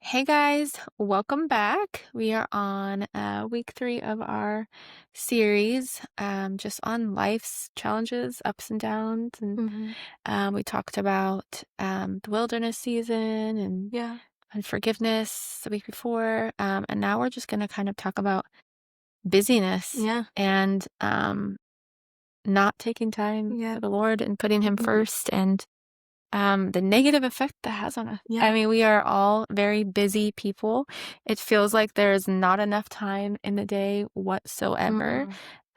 Hey guys, welcome back. We are on week 3 of our series, just on life's challenges, ups and downs. And Mhm. we talked about the wilderness season and Yeah. forgiveness the week before. And now we're just going to kind of talk about busyness Yeah. and not taking time Yeah. for the Lord and putting Him Mhm. first, and the negative effect that has on us. I Yeah. mean, we are all very busy people. It feels like there's not enough time in the day whatsoever.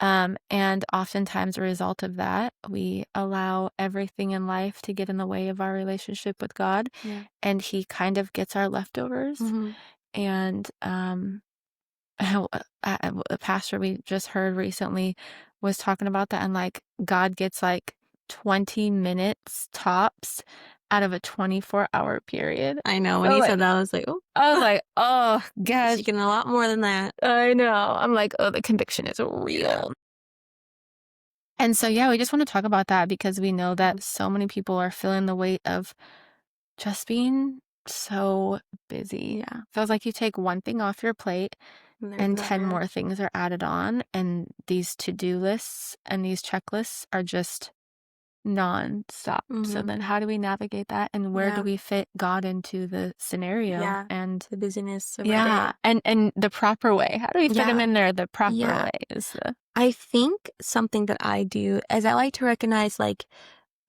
Mhm. And oftentimes, a result of that, we allow everything in life to get in the way of our relationship with God, Yeah. and He kind of gets our leftovers. Mhm. And how a pastor we just heard recently was talking about that, and like God gets like 20 minutes tops out of a 24-hour period. I know when So he like said that, I was like, "Oh, I was like, oh he's gosh, seeking a lot more than that." I know. I'm like, oh, the conviction is Yeah. real. And so yeah, we just want to talk about that because we know Mhm. that so many people are feeling the weight of just being so busy. Yeah. Feels like you take one thing off your plate And there's and 10 another. more things are added on, and these to-do lists and these checklists are just nonstop. So Mhm. then how do we navigate that, and where do Yeah. we fit God into the scenario? Yeah. And The busyness of our yeah, day. and the proper way. How do we fit him Yeah. in there the proper Yeah. way is the I think something that I do is I like to recognize, like,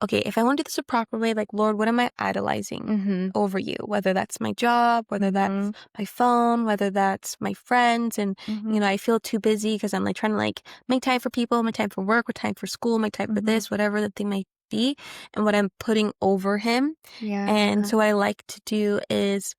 okay, if I want to do this a proper way, like, Lord, what am I idolizing Mhm. over you? Whether that's my job, whether that's Mhm. my phone, whether that's my friends. And, Mhm. I feel too busy because I'm like trying to like make time for people, make time for work, make time for school, make time for Mhm. this, whatever the thing may be, and what I'm putting over him. And Yeah. so what I like to do is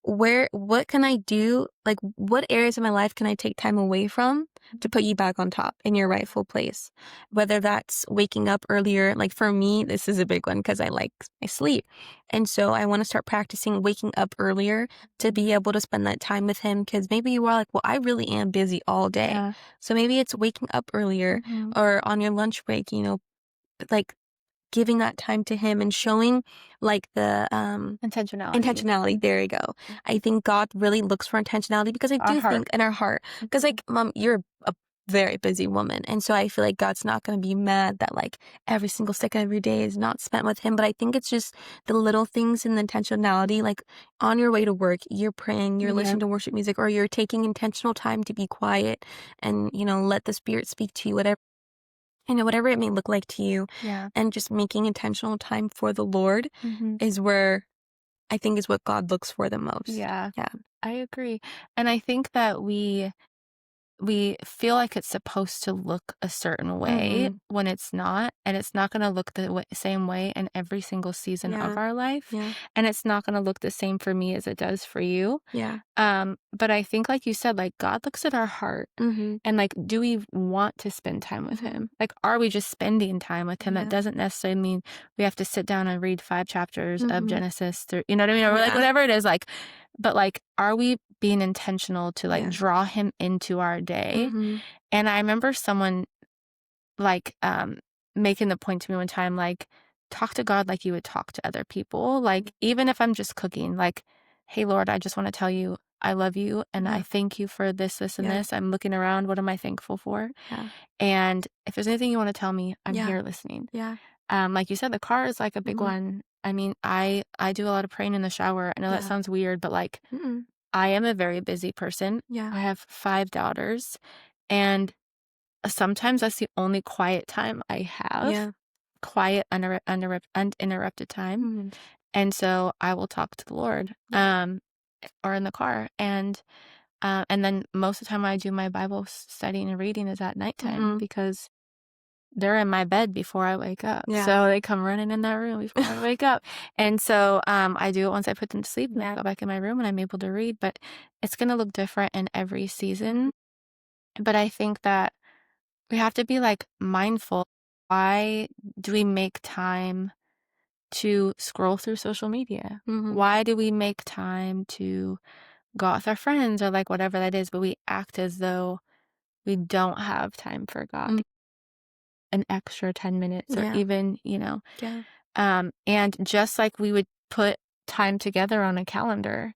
what can I do? Like, what areas of my life can I take time away from to put you back on top in your rightful place? Whether that's waking up earlier, like for me, this is a big one because I like my sleep. And so I want to start practicing waking up earlier to be able to spend that time with him. Because maybe you are like, well, I really am busy all day. Yeah. So maybe it's waking up earlier Mhm. or on your lunch break, like giving that time to him and showing like the Intentionality. intentionality, there you go. I Mhm. think God really looks for intentionality because I Our do heart. think in our heart, because Mhm. like, Mom, you're a very busy woman. And so I feel like God's not going to be mad that like every single second of your day is not spent with him. But I think it's just the little things and the intentionality, like on your way to work, you're praying, you're Yeah. listening to worship music, or you're taking intentional time to be quiet and, let the Spirit speak to you, whatever it may look like to you. Yeah. And just making intentional time for the Lord Mhm. is where I think is what God looks for the most. Yeah. Yeah. I agree. And I think that we feel like it's supposed to look a certain way Mhm. when it's not, and it's not going to look the same way in every single season of Yeah. our life, Yeah. and it's not going to look the same for me as it does for you. Yeah. But I think, like you said, like God looks at our heart, Mhm. and like, do we want to spend time with Mhm. him? Like, are we just spending time with him? That Yeah. doesn't necessarily mean we have to sit down and read 5 chapters of Mhm. Genesis through, you know what I mean? Or like Yeah. whatever it is, like, but like, are we being intentional to like Yeah. draw him into our day? Mhm. And I remember someone like making the point to me one time, like, talk to God like you would talk to other people. Like, even if I'm just cooking, like, hey Lord, I just want to tell you I love you and I Yeah. thank you for this, this, and Yeah. this. I'm looking around. What am I thankful for? Yeah. And if there's anything you want to tell me, I'm Yeah. here listening. Yeah. Like you said, the car is like a big Mhm. one. I mean, I do a lot of praying in the shower. I know that Yeah. sounds weird, but like, Mm. I am a very busy person. Yeah. I have 5 daughters, and sometimes that's the only quiet time I have, Yeah. quiet, uninterrupted time. Mhm. And so I will talk to the Lord, Yeah. or in the car. And then most of the time I do my Bible studying and reading is at nighttime Mhm. because they're in my bed before I wake up. Yeah. So they come running in that room before I wake up. And so I do it once I put them to sleep, and then I go back in my room and I'm able to read. But it's going to look different in every season. Mhm. But I think that we have to be like mindful. Why do we make time to scroll through social media? Mhm. Why do we make time to go out with our friends or like whatever that is, but we act as though we don't have time for God, Mm. an extra 10 minutes or Yeah. even, Yeah. and just like we would put time together on a calendar,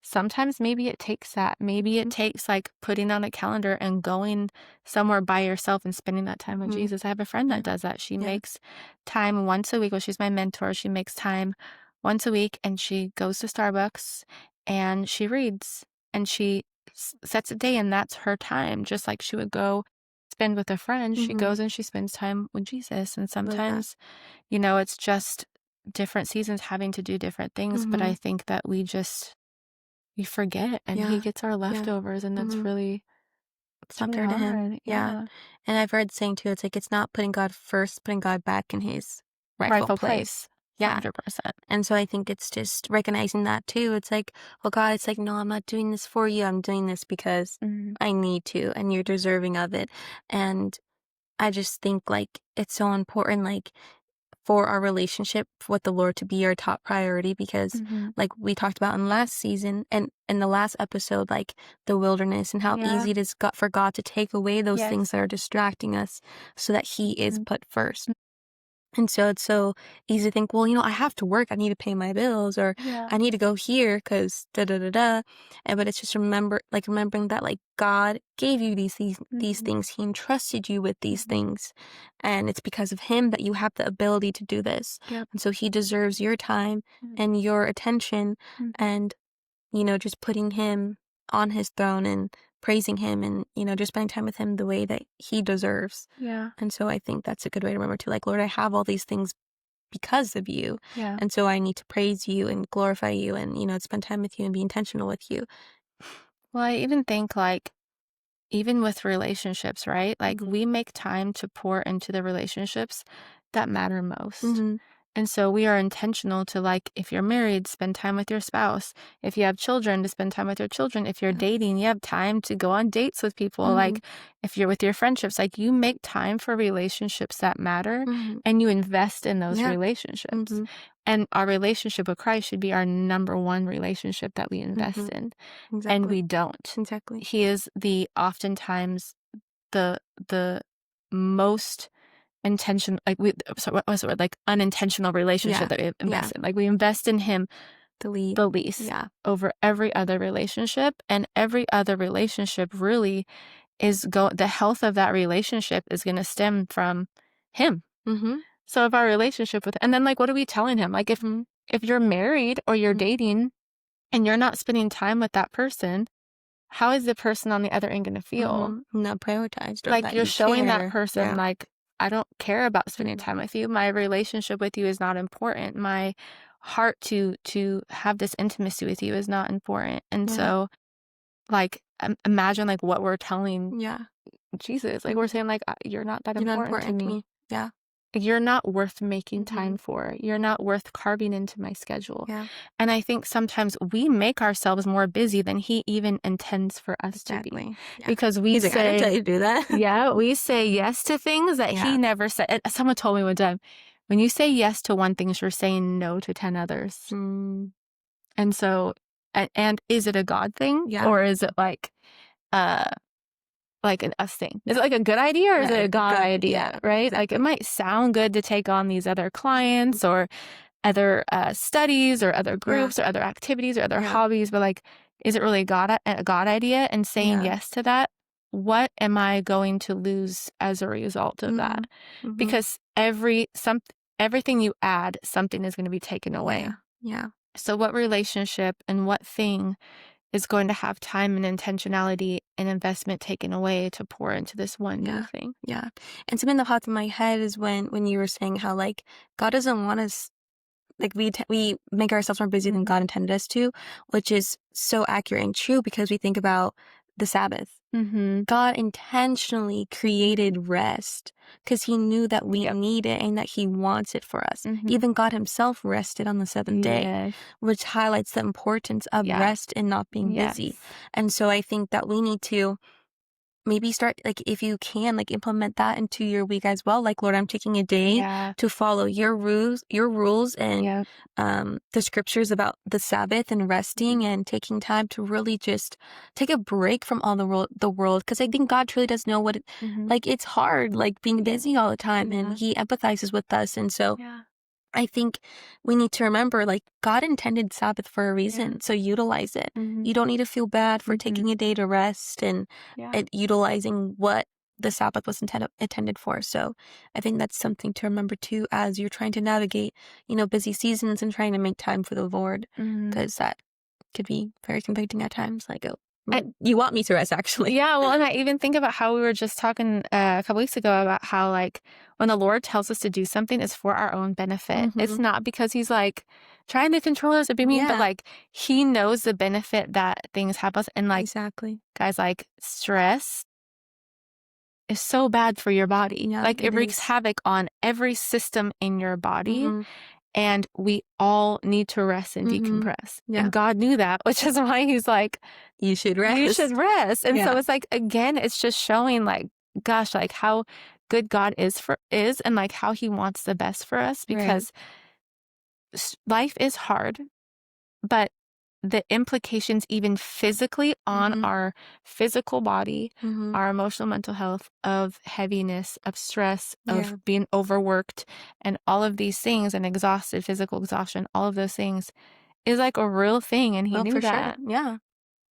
sometimes maybe it takes that. Maybe it takes like putting on a calendar and going somewhere by yourself and spending that time with Mhm. Jesus. I have a friend Yeah. that does that. She Yeah. makes time once a week. Well, she's my mentor. She makes time once a week and she goes to Starbucks and she reads and she sets a day and that's her time. Just like she would go spend with a friend, she Mhm. goes and she spends time with Jesus. And Love that. sometimes, it's just different seasons having to do different things. But I Mhm. think that we forget and he Yeah. gets our Yeah. leftovers and Mhm. it's Not really fair to him. hard. Yeah. Yeah. And I've heard saying too, it's like it's not putting God first, putting God back in his rightful Rightful place. place. Yeah. 100%. And so I think it's just recognizing that too. It's like, well, God, it's like, no, I'm not doing this for you. I'm doing this because Mhm. I need to, and you're deserving of it. And I just think like it's so important, like for our relationship with the Lord to be our top priority because Mhm. like we talked about in last season and in the last episode, like the wilderness and how Yeah. easy it is for God to take away those things Yes. that are distracting us so that he is Mhm. put first. And so it's so easy to think, well, I have to work. I need to pay my bills or Yeah. I need to go here because da da da da. But it's just remembering that like God gave you these Mhm. things. He entrusted you with these Mhm. things. And it's because of him that you have the ability to do this. Yep. And so he deserves your time Mhm. and your attention Mhm. and, just putting him on his throne and praising him and, just spending time with him the way that he deserves. Yeah. And so I think that's a good way to remember to like, Lord, I have all these things because of you. Yeah. And so I need to praise you and glorify you and, spend time with you and be intentional with you. Well, I even think like even with relationships, right? Like Mm-hmm. we make time to pour into the relationships that matter most. Mm-hmm. And so we are intentional to like, if you're married, spend time with your spouse. If you have children, to spend time with your children. If you're Yeah. dating, you have time to go on dates with people. Mm-hmm. Like if you're with your friendships, like you make time for relationships that matter Mm-hmm. and you invest in those Yeah. relationships. Mm-hmm. And our relationship with Christ should be our number one relationship that we invest Mm-hmm. in. And Exactly. we don't. Exactly. He is the oftentimes the most intention like we so what was the word? Like unintentional relationship Yeah. that we Yeah. invest in. Like we invest in him Delete. the least Yeah. over every other relationship, and every other relationship really the health of that relationship is going to stem from him. Mm-hmm. So if our relationship with and then like what are we telling him? Like Mm-hmm. if you're married or you're dating and you're not spending time with that person, how is the person on the other end going to feel? Mm-hmm. Not prioritized or Like, that you're you showing that care. person, Yeah. like, "I don't care about spending Mm-hmm. time with you. My relationship with you is not important. My heart to have this intimacy with you is not important." And Yeah. so, like, imagine, like, what we're telling Yeah. Jesus. Like, we're Mm-hmm. saying, like, "You're not that You're not important to important to me. me. Yeah. You're not worth making Mm-hmm. time for. You're not worth carving into my schedule." Yeah. And I think sometimes we make ourselves more busy than he even intends for us to be, Exactly. Yeah. because we He's like, I didn't say tell you to do that. yeah, we say yes to things that he Yeah. never said. And someone told me one time, when you say yes to one thing, you're saying no to 10 others. Mm, And so, and is it a God thing yeah. or is it uh, like an us thing? Is it Yeah. like a good idea or is it a Right. God Good. Yeah. idea? Right? Like it Exactly. might sound good to take on these other clients or other studies or other Yeah. groups or other activities or other Yeah. hobbies, but like, is it really a God idea? And saying Yeah. yes to that, what am I going to lose as a result of that? Mhm. Mhm. Because everything you add, something is going to be taken away. Yeah. Yeah. So what relationship and what thing is going to have time and intentionality and investment taken away to pour into this one new Yeah. thing? Yeah. And something that popped in my head is when you were saying how like God doesn't want us like we make ourselves more busy than Mhm. God intended us to, which is so accurate and true because we think about the Sabbath. Mhm. God intentionally created rest because he knew that we Yep. need it and that he wants it for us. Mhm. Even God himself rested on the seventh day, Yes. which highlights the importance of Yeah. rest and not being busy. Yes. And so I think that we need to maybe start, like, if you can, like, implement that into your week as well. Like, Lord, I'm taking a day Yeah. to follow your rules and Yep. the scriptures about the Sabbath and resting Mhm. and taking time to really just take a break from all the world. Because I think God truly does know Mhm. like, it's hard, like, being Yeah. busy all the time, and Yeah. he empathizes with us. And so Yeah. I think we need to remember, like, God intended Sabbath for a reason, Yeah. so utilize it. Mhm. You don't need to feel bad for Mhm. taking a day to rest and Yeah. utilizing what the Sabbath was intended for. So I think that's something to remember too as you're trying to navigate, busy seasons and trying to make time for the Lord, Mhm. because that could be very convicting at times. Like, oh, I you want me to rest, actually. Yeah, well, and I even think about how we were just talking a couple weeks ago about how, like, when the Lord tells us to do something, it's for our own benefit. It's Mm-hmm. not because he's, like, trying to control us or be mean, but, Yeah, like, he knows the benefit that things have us. And, like, exactly. guys, like, stress is so bad for your body. Yeah, Like, it it wreaks is. havoc on every system in your body. Mm-hmm. And we all need to rest and Mm-hmm. decompress. Yeah. And God knew that, which is why he's like, You should you should rest. rest. And Yeah. so it's like, again, it's just showing, like, gosh, like how good God is and like how he wants the best for us, Right. because life is hard, but the implications even physically on Mm-hmm. our physical body, Mm-hmm. our emotional mental health, of heaviness, of stress, Yeah. of being overworked, and all of these things, and exhausted, physical exhaustion, all of those things is like a real thing. And he Oh, knew for sure. that. Yeah.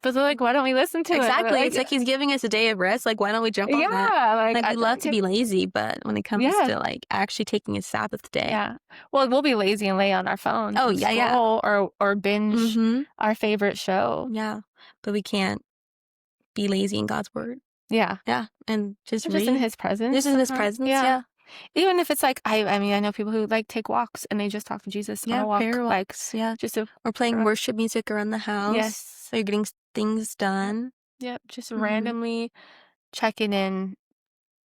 But they're like, why don't we listen to it? We're Exactly. It's like, like he's giving us a day of rest. Like, why don't we jump on that? yeah, like, Like, we love to be lazy, but when it comes yeah, to, like, actually taking a Sabbath day. yeah. Well, we'll be lazy and lay on our phones Oh, and yeah, yeah. scroll or binge Mm-hmm. our favorite show. Yeah. But we can't be lazy in God's word. Yeah. Yeah. And just Or just in read. his presence This is in his sometimes. presence. Yeah. Yeah. Even if it's like, I mean, I know people who like take walks and they just talk to Jesus on Yeah. a walk, Prayer like walks. Yeah. just a, Or playing worship music around the house. yes. So you're getting things Yep. done. Yep. Just Mm-hmm. randomly checking in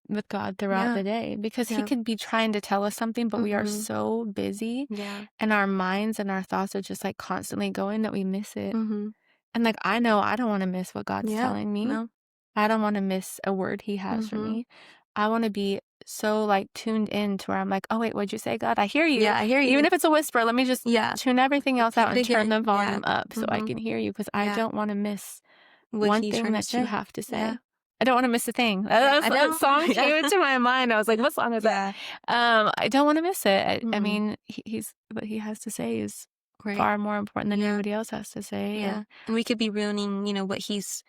with God throughout Yeah. the day, because he Yeah. could be trying to tell us something, but we are Mm-hmm. so busy Yeah. and our minds and our thoughts are just like constantly going that we miss it. Mm-hmm. And like, I know I don't want to miss what God's Yeah. telling me. No. I don't want to miss a word he has for Mm-hmm. me. I want to be so like tuned in to where I'm like, oh wait, what'd you say, God? I hear you. Yeah, I hear Even you. if it's a whisper, let me just Yeah. tune everything else out Repeat and turn again. the Yeah. volume up so I Mm-hmm. can hear you, because I Yeah. don't want to miss What one he's thing trying to that you say. have to Yeah. say. I don't want to miss a thing. Yeah. I That know. song Yeah. came into my mind. I was like, what song is that? Yeah. I don't want to miss it. I Mm-hmm. mean, he's what he has to say is Right. far more important than Yeah. anybody else has to say. Yeah. And And we could be ruining, what he's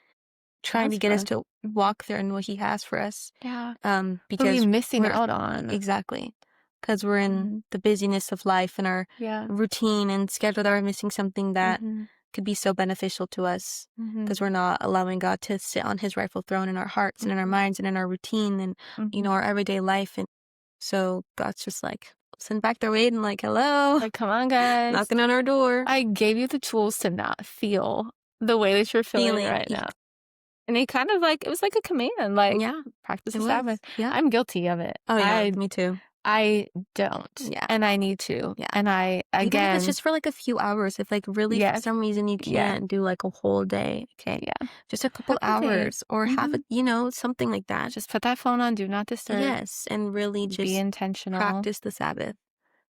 trying to has get for us us. to walk through and what he has for us. Yeah. Who are we Because missing we're out on? exactly, because we're in Mhm. the busyness of life and our Yeah. routine and schedule that we're missing something that Mhm. could be so beneficial to us, Mhm. because we're not allowing God to sit on his rightful throne in our hearts and in our Mhm. minds and in our routine and, Mhm. our everyday life. And so God's just like sitting back there waiting, like, hello, Like, come on, guys. knocking on our door, I gave you the tools to not feel the way that you're feeling feeling. right now. And he kind of like, it was like a command, like, Yeah, practice it the was. Sabbath. Yeah. I'm guilty of it. Oh, yeah, me too. I don't, Yeah. and I need to. Yeah. And I, Even if it's again, just for like a few hours, if like really for yes, some reason you yeah, can't do like a whole day, okay, yeah. just a couple Have a day. hours or have a, Mhm. something like that. Just put that phone on, do not disturb. Yes, and really Be just intentional. practice the Sabbath.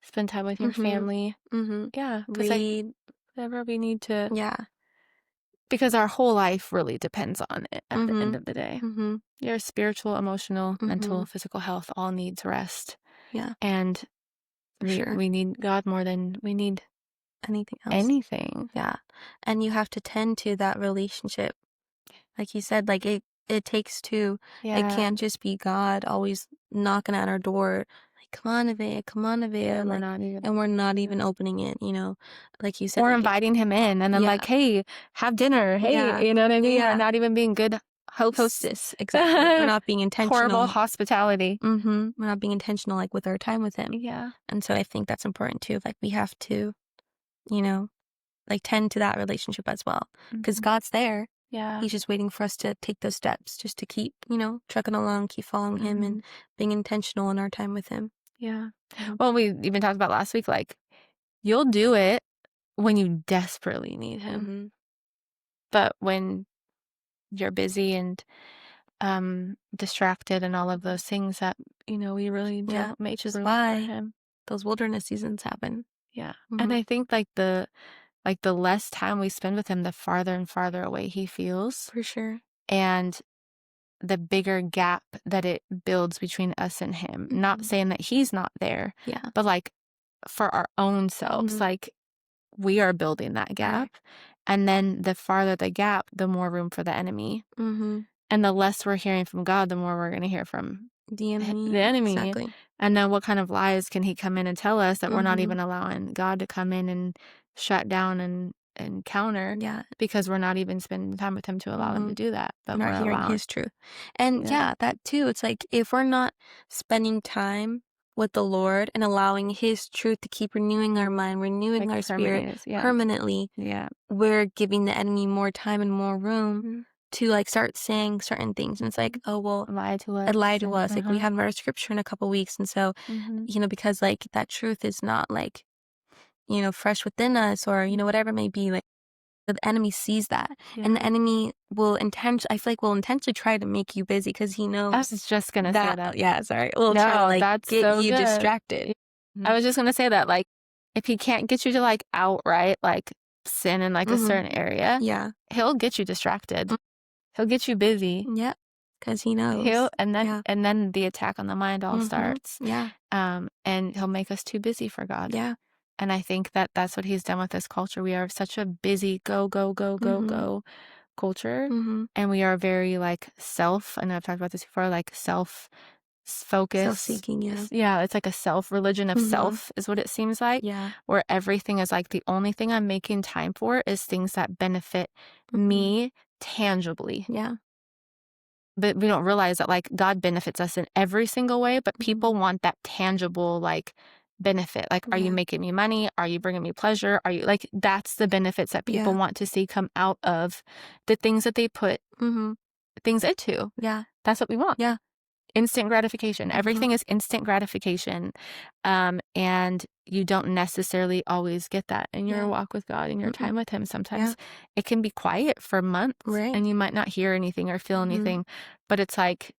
Spend time with your Mm-hmm. family. Mm-hmm. Yeah, because like, Read. whatever we need to, Yeah. because our whole life really depends on it at the Mm-hmm. end of the day. Mm-hmm. Your spiritual, emotional, Mm-hmm. mental, physical health all needs rest. Yeah, And for sure. we need God more than we need Anything else. anything. Yeah. And you have to tend to that relationship. Like you said, like it takes two. It Yeah. can't just be God always knocking at our door, like, come on, Nevaeh, And we're like, not even, and we're not even opening it, like you said, or like, inviting him in and then yeah, like, hey, have dinner. yeah, Hey, you know what I mean? We're yeah, not even being good hosts. hostess, exactly. We're not being Horrible intentional. hospitality. Mm-hmm. We're not being intentional, like, with our time with him. Yeah. And so I think that's important too. Like, we have to, you know, like, tend to that relationship as well, because Mhm. God's there. Yeah. He's just waiting for us to take those steps, just to keep, trucking along, keep following him and Mhm. being intentional in our time with him. Yeah. Mhm. Well, we even talked about last week, like, you'll do it when you desperately need him. Mm-hmm. But when you're busy and distracted and all of those things that, we really Yeah, don't make which is room for why him. those wilderness seasons happen. Yeah. And Mm-hmm. I think like the less time we spend with him, the farther and farther away he feels. For sure. And the bigger gap that it builds between us and him. Not Mm-hmm. saying that he's not there, Yeah. but like for our own selves. Mhm. Like, we are building that Right. gap. And then the farther the gap, the more room for the enemy. Mhm. And the less we're hearing from God, the more we're going to hear from The the enemy. enemy. Exactly. And then what kind of lies can he come in and tell us that we're not Mhm. even allowing God to come in and shut down and counter, Yeah. because we're not even spending time with him to allow him to Mhm. do that, We're but not we're hearing allowing. his truth. And Yeah. yeah, that too. It's like if we're not spending time with the Lord and allowing his truth to keep renewing our mind, renewing Like our spirit permanent. Yeah. permanently, Yeah. we're giving the enemy more time and more room Mhm. to like start saying certain things. And it's like, oh, well, Lie to it us. lied to And, us. Like we haven't read our scripture in a couple weeks. And so, mhm. because like that truth is not like, fresh within us or, whatever it may be. Like the enemy sees that and the Yeah. enemy I feel like will intentionally try to make you busy because he I knows was just gonna say that, that. yeah, sorry, will try to No, like that's get so you good. distracted. I Mhm. was just gonna say that, like, if he can't get you to, like, outright, like, sin in, like, a Mhm. certain area, Yeah. he'll get you distracted. He'll get you busy. Yep. Because he He'll knows. Yeah. and then the attack on the mind all Mhm. starts, Yeah. and he'll make us too busy for God. Yeah. And I think that that's what he's done with this culture. We are such a busy go, go, go, go, Mhm. go culture, Mhm. and we are very, like, I know I've talked about this before, like, focus. Self-seeking, yeah. Yeah, it's like a religion of Mhm. self is what it seems like, Yeah. where everything is like the only thing I'm making time for is things that benefit Mhm. me tangibly. Yeah. But we don't realize that, like, God benefits us in every single way, but Mhm. people want that tangible, like, benefit. Like, are you Yeah. making me money? Are you bringing me pleasure? Are you like, that's the benefits that people Yeah. want to see come out of the things that they put Mhm. things into. Yeah. That's what we want. Yeah. Instant gratification. Mhm. Everything is instant gratification. And you don't necessarily always get that in your Yeah. walk with God, in your Mm-mm. time with Him. Yeah. Sometimes it can be quiet for months Right. and you might not hear anything or feel Mhm. anything. But it's like,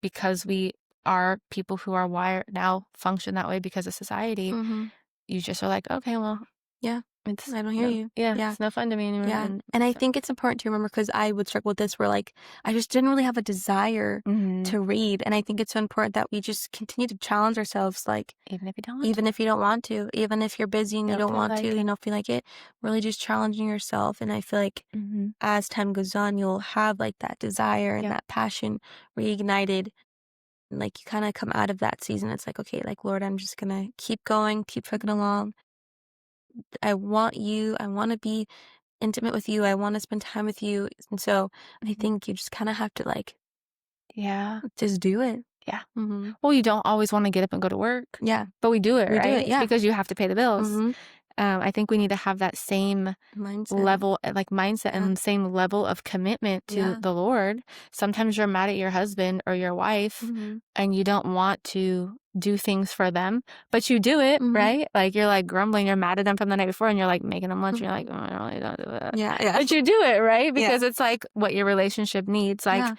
because we are people who are wired now, function that way because of society, Mhm. you just are like, okay, well, Yeah. it's I don't hear no, you. yeah, Yeah. it's no fun to me anymore. Yeah. And And I so, think it's important to remember because I would struggle with this where like I just didn't really have a desire mhm, to read. And I think it's so important that we just continue to challenge ourselves, like even if you don't want to, even if you don't want to, even if you're busy and you don't don't feel want to, like it. feel like it, really just challenging yourself. And I feel like Hmm. as time goes on, you'll have like that desire and Yep. that passion reignited. And like you kind of come out of that season. It's like, okay, like Lord, I'm just gonna keep going, keep trucking along. I want you. I want to be intimate with you. I want to spend time with you. And so I Hmm. think you just kind of have to like Yeah. just do it. Yeah. Hmm. Well, you don't always want to get up and go to work, Yeah, but we do it, we do it. right? Yeah. Because you have to pay the bills. Hmm. I think we need to have that same Mindset. level, like mindset Yeah. and same level of commitment to Yeah. the Lord. Sometimes you're mad at your husband or your wife Hmm. and you don't want to do things for them, but you do it, Hmm. right? Like, you're like grumbling, you're mad at them from the night before and you're like making them lunch and you're Hmm. like, oh, I really don't do that. Yeah. Yeah. But you do it, right? Yeah. Because it's like what your relationship needs. Like, Yeah.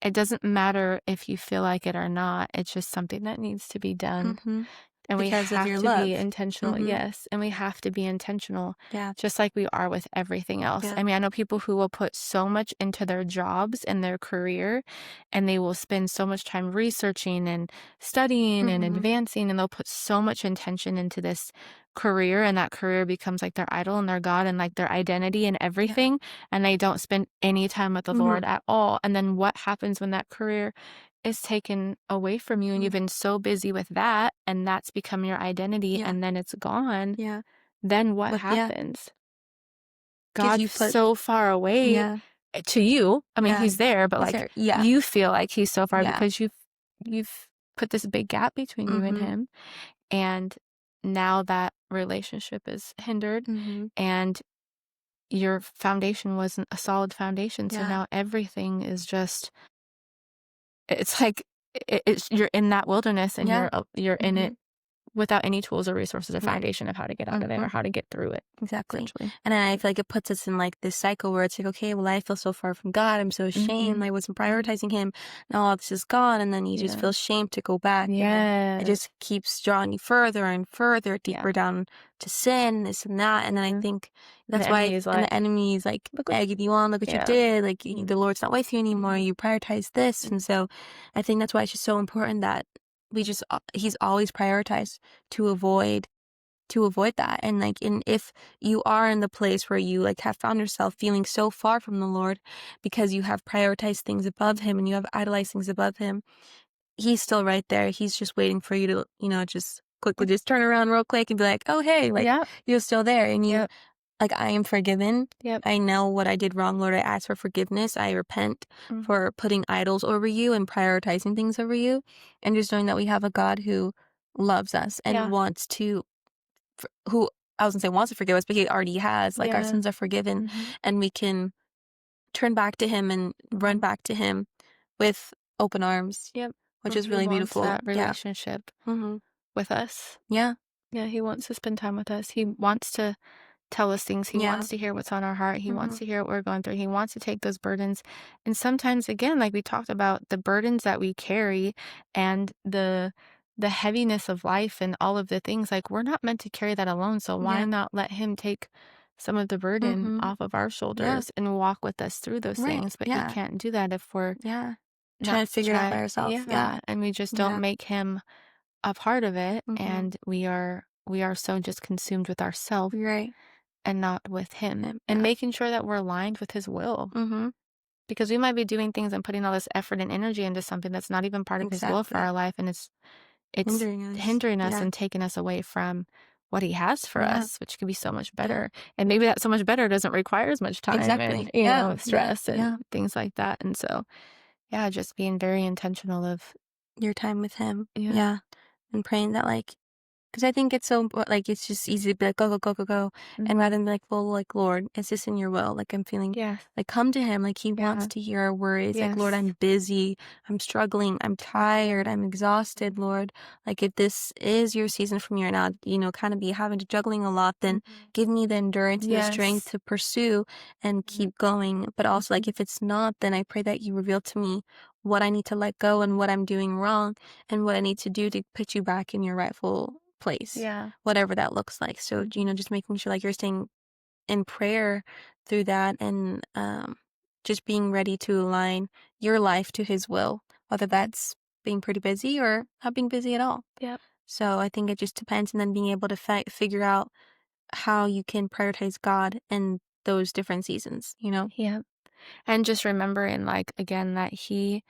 it doesn't matter if you feel like it or not. It's just something that needs to be done. Hmm. And we Because of have your to be love. intentional. Hmm. Yes. And we have to be intentional, Yeah. just like we are with everything else. Yeah. I mean, I know people who will put so much into their jobs and their career, and they will spend so much time researching and studying and Hmm. advancing, and they'll put so much intention into this career, and that career becomes like their idol and their God and like their identity and Yeah. everything. And they don't spend any time with the Hmm. Lord at all. And then what happens when that career is taken away from you and you've been so busy with that and that's become your identity Yeah. and then it's gone, Yeah. then what But yeah, happens? because you God's put, so far away yeah. to you. I mean, Yeah. he's there, but Is like, there, yeah. you feel like he's so far Yeah. because you've put this big gap between you and Hmm. him. And now that relationship is hindered Hmm. and your foundation wasn't a solid foundation. So Yeah. now everything is just, it's like, it's you're in that wilderness and Yeah. you're in Hmm. it without any tools or resources or Right. foundation of how to get out of there Hmm. or how to get through it, Exactly. essentially. And then I feel like it puts us in like this cycle where it's like, okay, well, I feel so far from God. I'm so Mhm. ashamed. I wasn't Mhm. prioritizing him. Now all this is gone. And then you just Yeah. feel shame to go back. And then it Yes. just keeps drawing you further and further, Yeah. deeper down to sin, this and that. And then I Mhm. think And that's the why, enemy is and the like, enemy is like look what, egging you on, look what you yeah. did. Like Mhm. the Lord's not with you anymore. Mhm. You prioritize this. Mhm. And so I think that's why it's just so important that he's always prioritized to avoid to avoid that. And if you are in the place where you like have found yourself feeling so far from the Lord because you have prioritized things above him and you have idolized things above him, he's still right there. He's just waiting for you to, just quickly just turn around real quick and be like, oh, hey, like Yep. you're still there. And Yep. like, I am forgiven. Yep. I know what I did wrong, Lord. I ask for forgiveness. I repent Mm. for putting idols over you and prioritizing things over you. And just knowing that we have a God who loves us and Yeah. wants to, who I was gonna say wants to forgive us, but he already has. Like, our Yeah. sins are forgiven Mhm. and we can turn back to him and run Mhm. back to him with open arms, Yep. which And is he really wants beautiful. that Yeah. relationship Hmm. with us. Yeah. Yeah, he wants to spend time with us. He wants to tell us things. He Yeah. wants to hear what's on our heart. He wants Hmm. to hear what we're going through. He wants to take those burdens. And sometimes again, like we talked about, the burdens that we carry and the heaviness of life and all of the things, like we're not meant to carry that alone. So why Yeah. not let him take some of the burden Hmm. off of our Yeah. shoulders and walk with us through those Right. things? But he Yeah. can't do that if we're Yeah. not Trying to figure it out by ourselves. Yeah. yeah, and we just don't Yeah. make him a part of it, Hmm. and we are so just consumed with ourself Right. and not with him, and Yeah. making sure that we're aligned with his will, Hmm. because we might be doing things and putting all this effort and energy into something that's not even part of his will for Exactly. our life, and it's Hindering us. hindering us Yeah. and taking us away from what he has for Yeah. us, which could be so much Yeah. better. And maybe that so much better doesn't require as much time and, Exactly. Yeah. Yeah. stress and Yeah. things like that. And so, yeah, just being very intentional of, Your time with him. yeah, Yeah. And praying that, like, because I think it's so like, it's just easy to be like, go, go, go, go, go. And mhm, rather than be like, well, like, Lord, is this in your will? Like, I'm feeling yes, like, come to him. Like, he wants yeah, to hear our worries. Like, Lord, yes, I'm busy. I'm struggling. I'm tired. I'm exhausted, Lord. Like, if this is your season for me right now, kind of be having to juggling a lot, then mhm, give me the endurance and the strength yes, to pursue and mhm, keep going. But also, like, mhm, if it's not, then I pray that you reveal to me what I need to let go and what I'm doing wrong and what I need to do to put you back in your rightful place, yeah, whatever that looks like. So, mhm, just making sure like you're staying in prayer through that and just being ready to align your life to his will, whether mhm, that's being pretty busy or not being busy at all. yep, So I think it just depends, and then being able to figure out how you can prioritize God in those different seasons. yep. And just remembering, like, again, that he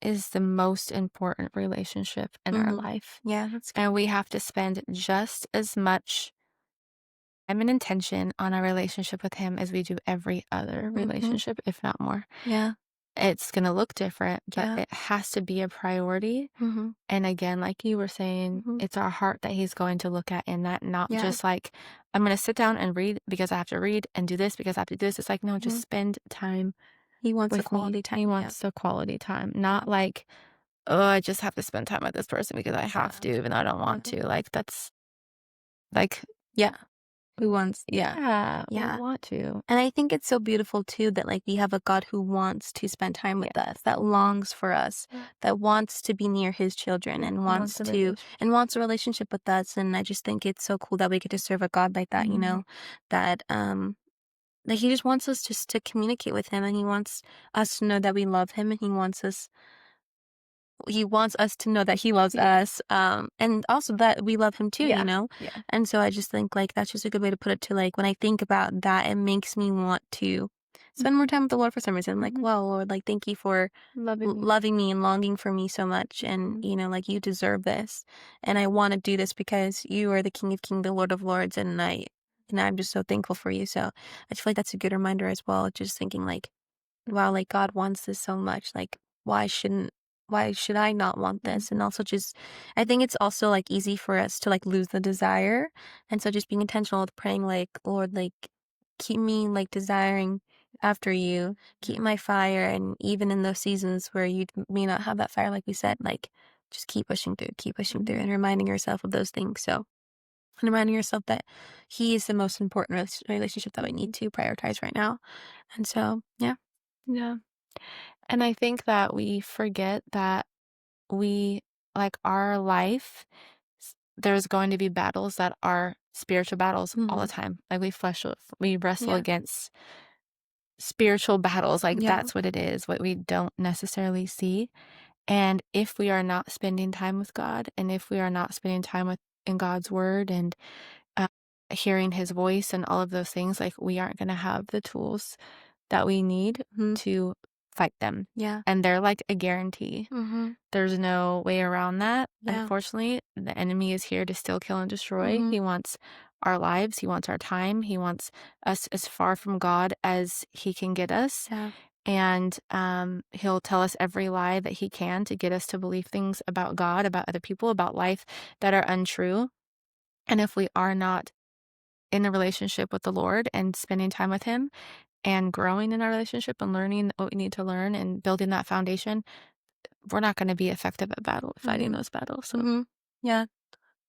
is the most important relationship in our Mm-hmm. life. Yeah, that's good. And we have to spend just as much time and intention on our relationship with him as we do every other Mm-hmm. relationship, if not more. Yeah. It's going to look different, but Yeah. it has to be a priority. Mm-hmm. And again, like you were saying, Mm-hmm. it's our heart that he's going to look at in that, not Yeah. just like, I'm going to sit down and read because I have to read and do this because I have to do this. It's like, no, just Mm-hmm. spend time He wants a with me. quality time. He Yeah. wants the quality time, Yeah. not like, oh, I just have to spend time with this person because I have Yeah. to, even though I don't want Yeah. to. Like, that's like, Yeah. Who wants? Yeah. yeah, we Yeah. want to. And I think it's so beautiful too that like we have a God who wants to spend time Yeah. with us, that longs for us, Yeah. that wants to be near his children Yeah. and He wants wants a to relationship. and wants a relationship with us. And I just think it's so cool that we get to serve a God like that, Mhm. that that he just wants us just to communicate with him and he wants us to know that we love him and he wants us to know that he loves Yeah. us, and also that we love him too, Yeah. Yeah. and so I just think like that's just a good way to put it. To like when I think about that, it makes me want to spend more Mhm. time with the Lord for some reason. I'm like, Mhm. well, Lord, like thank you for Loving me. loving me and longing for me so much, and Mhm. like you deserve this, and I want to do this because you are the King of Kings, the Lord of Lords, and I'm just so thankful for you. So I just feel like that's a good reminder as well. Just thinking like, wow, like God wants this so much. Like, why shouldn't, why should I not want this? And Mhm. also just, I think it's also like easy for us to like lose the desire. And so just being intentional with praying, like, Lord, like, keep me like desiring after you, keep Mhm. my fire. And even in those seasons where you may not have that fire, like we said, like, just keep pushing through Mhm. and reminding yourself of those things. So, and reminding yourself that he is the most important relationship that we need Mhm. to prioritize right now. And so, yeah. Yeah. And I think that we forget that we, like our life, there's going to be battles that are spiritual battles all the Mhm. time. Like we wrestle Yeah. against spiritual battles. Like Yeah. that's what it is, what we don't necessarily see. And if we are not spending time with God, and if we are not spending time with in God's word and hearing his voice and all of those things, like, we aren't gonna have the tools that we need Mhm. to fight them. Yeah. And they're like a guarantee. Mhm. There's no way around that. Yeah. Unfortunately, the enemy is here to steal, kill, and destroy. Mhm. He wants our lives. He wants our time. He wants us as far from God as he can get us. Yeah. And he'll tell us every lie that he can to get us to believe things about God, about other people, about life that are untrue. And if we are not in a relationship with the Lord and spending time with him and growing in our relationship and learning what we need to learn and building that foundation, we're not going to be effective at fighting Mhm. those battles. So, Mhm. Yeah.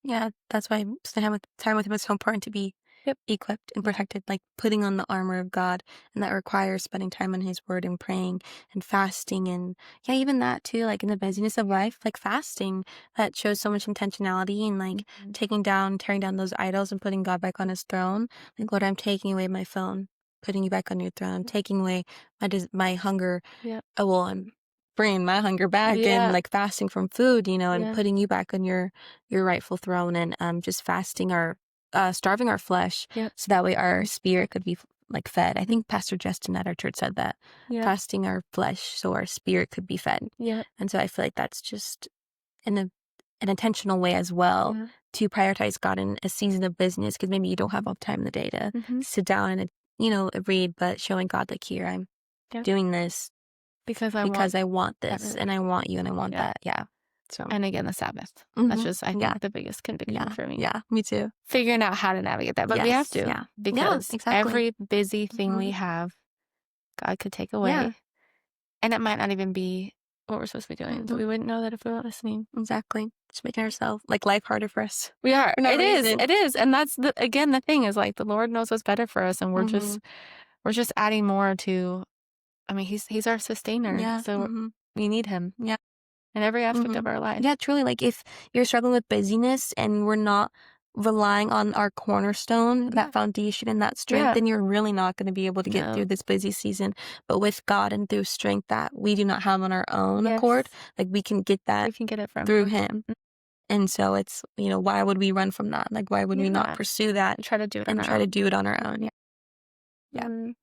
Yeah, that's why spending time with him is so important to be yep. equipped and Yeah. protected, like putting on the armor of God. And that requires spending time in his word and praying and fasting. And yeah, even that too, like in the busyness of life, like fasting, that shows so much intentionality and like Mhm. tearing down those idols and putting God back on his throne. Like, Lord, I'm taking away my phone, putting you back on your throne. I'm taking away my hunger. Yep. Oh, well, I'm bringing my hunger back and Yeah. like fasting from food, and Yeah. putting you back on your rightful throne, and just fasting our starving our flesh Yep. so that way our spirit could be like fed. I Mhm. think Pastor Justin at our church said that, Yep. fasting our flesh so our spirit could be fed. Yep. And so I feel like that's just in an intentional way as well Yeah. to prioritize God in a season of business, because maybe you don't have all the time in the day to Mhm. sit down and read, but showing God like, here, I'm Yep. doing this Because I want because I want this better. and I want you and I want Yeah. that. Yeah. So, And again, the Sabbath. That's mhm. just, I Yeah. think, the biggest conviction Yeah. for me. Yeah. Me too. Figuring out how to navigate that. But we have Yes. to, Yeah. Yeah. because Exactly. every busy thing we Mhm. have, God could take Yeah. away. And it might not even be what we're supposed to be doing, but Mhm. we wouldn't know that if we weren't listening. Exactly. Just making ourselves like life harder for us We are. for no It is. reason. It is. And that's again, the thing is, like, the Lord knows what's better for us, and Mhm. we're just adding more to. I mean, he's our sustainer, Yeah. so Mhm. we need him Yeah. in every aspect of Mhm. our life. Yeah, truly, like, if you're struggling with busyness and we're not relying on our cornerstone, Yeah. that foundation and that strength, Yeah. then you're really not gonna be able to get through No. this busy season. But with God and through strength that we do not have on our own accord, Yes. like, we can get that We can get it from through him. Him. And so it's, why would we run from that? Like, why would we not Yeah. pursue that We try to do it on and our try to own. do it on our own? Yeah. Yeah. Mm.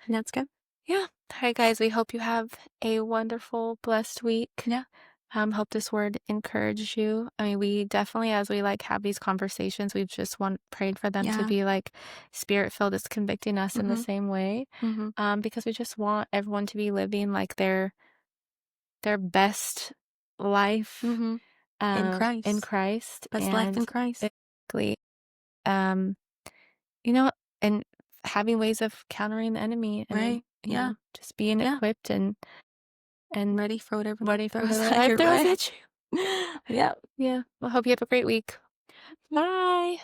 And that's good. Yeah. All right, guys. We hope you have a wonderful, blessed week. Yeah. Hope this word encouraged you. I mean, we definitely, as we like have these conversations, we've just prayed for them to Yeah. be like spirit filled, is convicting us in the Mhm. same way. Mhm. Because we just want everyone to be living like their best life Mhm. In in Christ. Christ, Best life in and Christ. basically, um, you know, and having ways of countering the enemy, and Right. Yeah. just being Yeah. equipped and Ready for whatever life ready for throws whatever at life you, throws right? at you. Yeah. Yeah. Well, hope you have a great week. Bye.